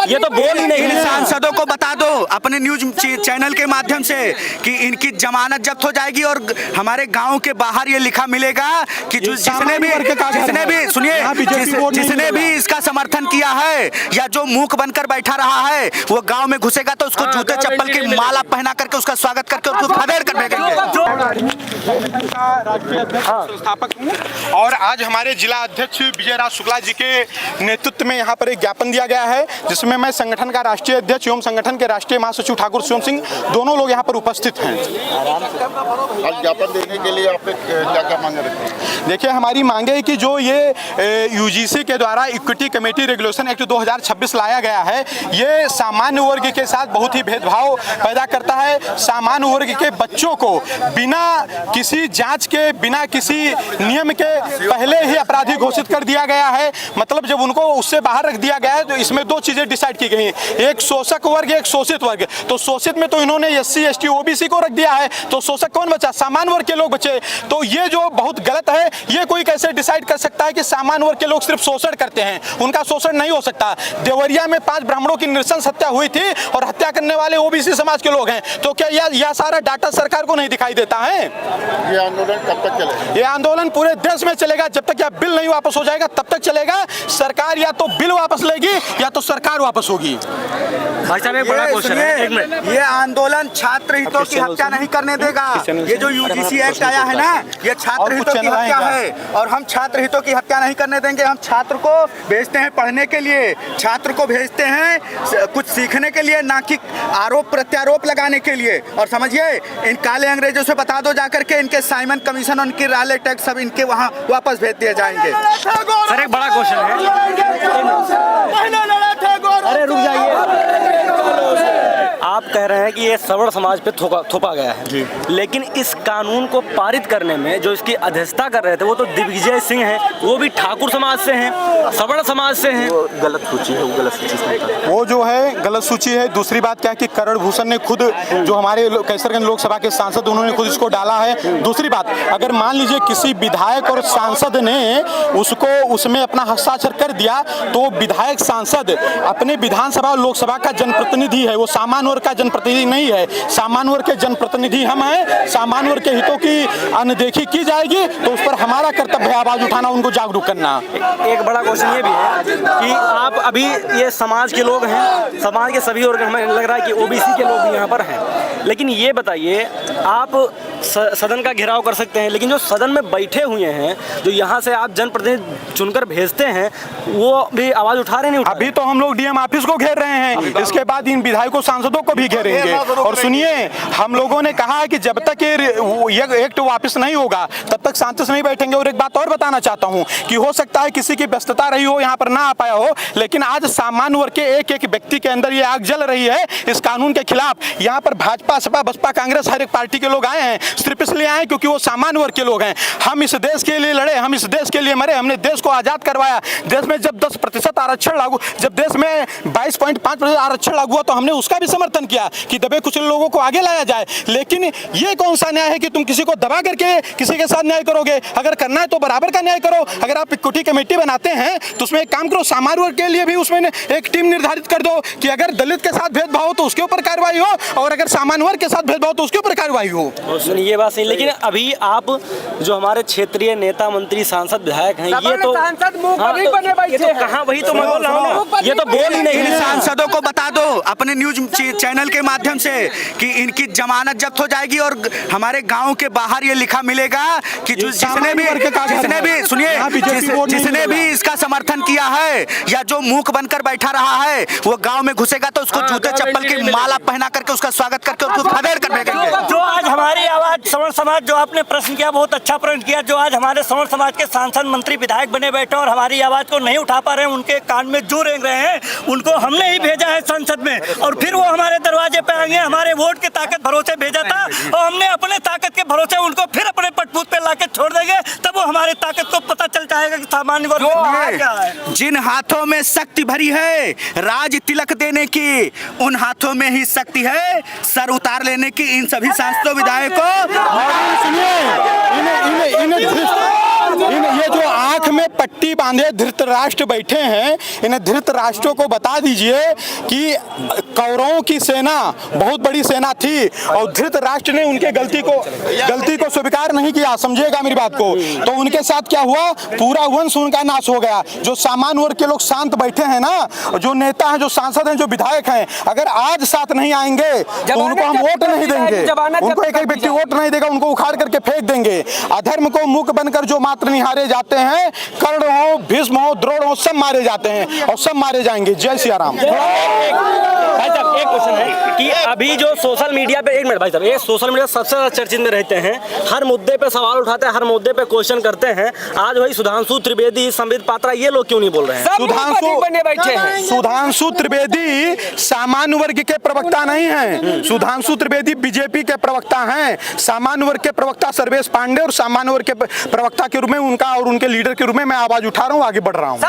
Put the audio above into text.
ये तो बोल ही नहीं रहे। सांसदों को बता दो अपने न्यूज चैनल के माध्यम से कि इनकी जमानत जब्त हो जाएगी और हमारे गांव के बाहर ये लिखा मिलेगा कि जिसने भी इसका समर्थन किया है या जो मूक बनकर बैठा रहा है वो गांव में घुसेगा तो उसको जूते चप्पल की माला पहना करके उसका स्वागत करके उसको खदेड़ कर भेजेंगे। संस्थापक हूँ और आज हमारे जिला अध्यक्ष विजय राज शुक्ला जी के नेतृत्व में यहाँ पर एक ज्ञापन दिया गया है जिसमें मैं संगठन का राष्ट्रीय अध्यक्ष एवं संगठन के राष्ट्रीय महासचिव ठाकुर शिवम सिंह दोनों लोग यहाँ पर उपस्थित हैं। ज्ञापन देने के लिए आप क्या क्या मांगे रखते हैं? देखिए, हमारी मांगे है कि जो ये यूजीसी के द्वारा इक्विटी कमेटी रेगुलेशन एक्ट 2026 लाया गया है, ये सामान्य वर्ग के साथ बहुत ही भेदभाव पैदा करता है। सामान्य वर्ग के बच्चों को बिना किसी जांच के, बिना किसी नियम के पहले ही अपराधी घोषित कर दिया गया है। मतलब जब उनको उससे बाहर रख दिया गया है तो इसमें दो चीजें डिसाइड की गई हैं, एक शोषक वर्ग, एक शोषित वर्ग। तो शोषित में तो इन्होंने SC ST OBC को रख दिया है, तो शोषक कौन बचा? सामान्य वर्ग के लोग बचे। तो ये जो बहुत गलत है, ये कोई कैसे डिसाइड कर सकता है कि सामान्य वर्ग के लोग सिर्फ शोषण करते हैं? उनका शोषण नहीं हो सकता। देवरिया में 5 ब्राह्मणों की नृशंस हत्या हुई थी और हत्या करने वाले OBC समाज के लोग हैं। तो क्या यह सारा डाटा सरकार को नहीं दिखाई देता है? ये आंदोलन कब तक चलेगा? ये आंदोलन पूरे देश में चलेगा जब तक यह बिल नहीं वापस हो जाएगा, तब तक चलेगा। सरकार या तो बिल वापस लेगी या तो सरकार वापस होगी। भाई साहब, एक बड़ा क्वेश्चन है, एक मिनट। ये आंदोलन छात्र हितों की हत्या नहीं करने देगा। ये जो UGC एक्ट आया है ना, ये छात्र हितों की हत्या है और हम छात्र हितों की हत्या नहीं करने देंगे। हम छात्र को भेजते हैं पढ़ने के लिए, छात्र को भेजते हैं कुछ सीखने के लिए, ना कि आरोप प्रत्यारोप लगाने के लिए। और समझिए, इन काले अंग्रेजों से बता दो जाकर के इनके साइमन कमीशन, उनकी रॉयल्टी टैक्स सब इनके वहाँ वापस भेज दिए जाएंगे। सर, एक बड़ा क्वेश्चन है। अरे रुक जाइए। आप कह रहे हैं कि ये सवर्ण समाज पे थोपा गया है, लेकिन इस कानून को पारित करने में जो इसकी अध्यक्षता कर रहे थे वो तो दिग्विजय सिंह हैं, वो भी ठाकुर समाज से हैं, सवर्ण समाज से हैं। गलत सूची है, वो गलत सूची वो जो है गलत सूची है। दूसरी बात क्या है कि करण भूषण ने खुद, जो हमारे कैसरगंज लोकसभा के सांसद, उन्होंने खुद इसको डाला है। दूसरी बात, अगर मान लीजिए किसी विधायक और सांसद ने उसको उसमें अपना हस्ताक्षर कर दिया तो विधायक सांसद अपने विधानसभा और लोकसभा का जनप्रतिनिधि है, वो सामान्य वर्ग का जनप्रतिनिधि नहीं है। सामान्य वर्ग के जनप्रतिनिधि हम हैं। सामान्य वर्ग के हितों की अनदेखी की जाएगी तो उस पर हमारा कर्तव्य है आवाज उठाना, उनको जागरूक करना। एक बड़ा क्वेश्चन ये भी है कि आप अभी ये समाज के लोग हैं, समाज के सभी वर्ग, हमें लग रहा है कि OBC के लोग भी यहाँ पर हैं, लेकिन ये बताइए, आप सदन का घेराव कर सकते हैं, लेकिन जो सदन में बैठे हुए हैं, जो यहाँ से आप जनप्रतिनिधि चुनकर भेजते हैं, वो भी आवाज उठा रहे नहीं? अभी तो हम लोग DM ऑफिस को घेर रहे हैं, इसके बाद इन विधायकों सांसदों को भी घेरेंगे। और सुनिए, हम लोगों ने कहा है कि जब तक ये एक्ट वापस नहीं होगा तब तक शांति से नहीं बैठेंगे। और एक बात और बताना चाहता हूँ कि हो सकता है किसी की व्यस्तता रही हो, यहाँ पर ना आ पाया हो, लेकिन आज सामान्य वर्ग के एक एक व्यक्ति के अंदर ये आग जल रही है इस कानून के खिलाफ। यहाँ पर भाजपा, सपा, बसपा, कांग्रेस, हर एक पार्टी के लोग आए हैं, सिर्फ इसलिए आए क्योंकि वो सामान्य वर्ग के लोग हैं। हम इस देश के लिए लड़े, हम इस देश के लिए मरे, हमने देश को आजाद करवाया। देश में जब 10% आरक्षण लागू, जब देश में 22.5% आरक्षण लागू हुआ तो हमने उसका भी समर्थन किया कि दबे कुछ लोगों को आगे लाया जाए। लेकिन ये कौन सा न्याय है कि तुम किसी को दबा करके किसी के साथ न्याय करोगे? अगर करना है तो बराबर का न्याय करो। अगर आप इक्विटी कमेटी बनाते हैं तो उसमें एक काम करो, सामान्य वर्ग के लिए भी उसमें एक टीम निर्धारित कर दो कि अगर दलित के साथ भेदभाव हो तो उसके ऊपर कार्रवाई हो, और अगर सामान्य वर्ग के साथ भेदभाव तो उसके ऊपर कार्रवाई हो। ये बात सही, लेकिन अभी आप जो हमारे क्षेत्रीय नेता, मंत्री, सांसद, विधायक हैं, ये तो कहाँ, वही तो मैं बोल रहा हूँ, ये तो बोल ही नहीं। सांसदों को बता दो अपने न्यूज चैनल के माध्यम से कि इनकी जमानत जब्त हो जाएगी और हमारे गांव के बाहर ये लिखा मिलेगा कि जिसने भी इसका समर्थन किया है या जो मूक बनकर बैठा रहा है वो गांव में घुसेगा तो उसको जूते चप्पल की माला पहना करके उसका स्वागत करके उसको खदेड़ कर भेजेंगे। जो आज हमारी आवाज सवर्ण समाज, जो आपने प्रश्न किया, बहुत अच्छा प्रश्न किया, जो आज हमारे सवर्ण समाज के सांसद, मंत्री, विधायक बने बैठे और हमारी आवाज को नहीं उठा पा रहे हैं, उनके कान में जू रेंग रहे हैं, उनको हमने ही भेजा है संसद में और फिर वो हमारे दरवाजे पे आएंगे। हमारे वोट के ताकत भरोसे भेजा था और हमने अपने ताकत के भरोसे उनको फिर अपने पटपूत पे लाके छोड़ देंगे, तब वो हमारी ताकत को पता चल जाएगा कि सामान्य वर्ग क्या है। जिन हाथों में शक्ति भरी है राज तिलक देने की, उन हाथों में ही शक्ति है सर उतार लेने की। इन सभी सांसदों, विधायकों, ये जो आंख में पट्टी बांधे धृतराष्ट्र बैठे हैं, इन्हें धृतराष्ट्रों को बता दीजिए कि कौरवों की सेना बहुत बड़ी सेना थी और धृतराष्ट्र ने उनके गलती को स्वीकार नहीं किया। समझिएगा मेरी बात को। तो उनके साथ क्या हुआ, पूरा वंश उनका नाश हो गया। जो सामान्य वर्ग के लोग शांत बैठे हैं ना, जो नेता हैं, जो सांसद हैं, जो विधायक हैं, अगर आज साथ नहीं आएंगे तो उनको हम वोट नहीं देंगे। उनको एक एक व्यक्ति वोट नहीं देगा, उनको उखाड़ करके फेंक देंगे। अधर्म को मुख बनकर जो मात्र निहारे जाते हैं, कर्ण हो, भीष्म हो, द्रोण हो, सब मारे जाते हैं और सब मारे जाएंगे। जय सिया राम। भाई साहब एक क्वेश्चन है कि अभी जो सोशल मीडिया पे, एक मिनट भाई साहब, ये सोशल मीडिया सबसे ज्यादा चर्चित में रहते हैं, हर मुद्दे पे सवाल उठाते हैं, हर मुद्दे पे क्वेश्चन करते हैं। आज वही सुधांशु त्रिवेदी, संबित पात्रा, ये लोग क्यों नहीं बोल रहे हैं? सुधांशु त्रिवेदी सामान्य वर्ग के प्रवक्ता नहीं हैं। सुधांशु त्रिवेदी बीजेपी के प्रवक्ता हैं। सामान्य वर्ग के प्रवक्ता सर्वेश पांडे और सामान्य वर्ग के प्रवक्ता के रूप में उनका और उनके लीडर के रूप में मैं आवाज उठा रहा हूँ, आगे बढ़ रहा हूँ।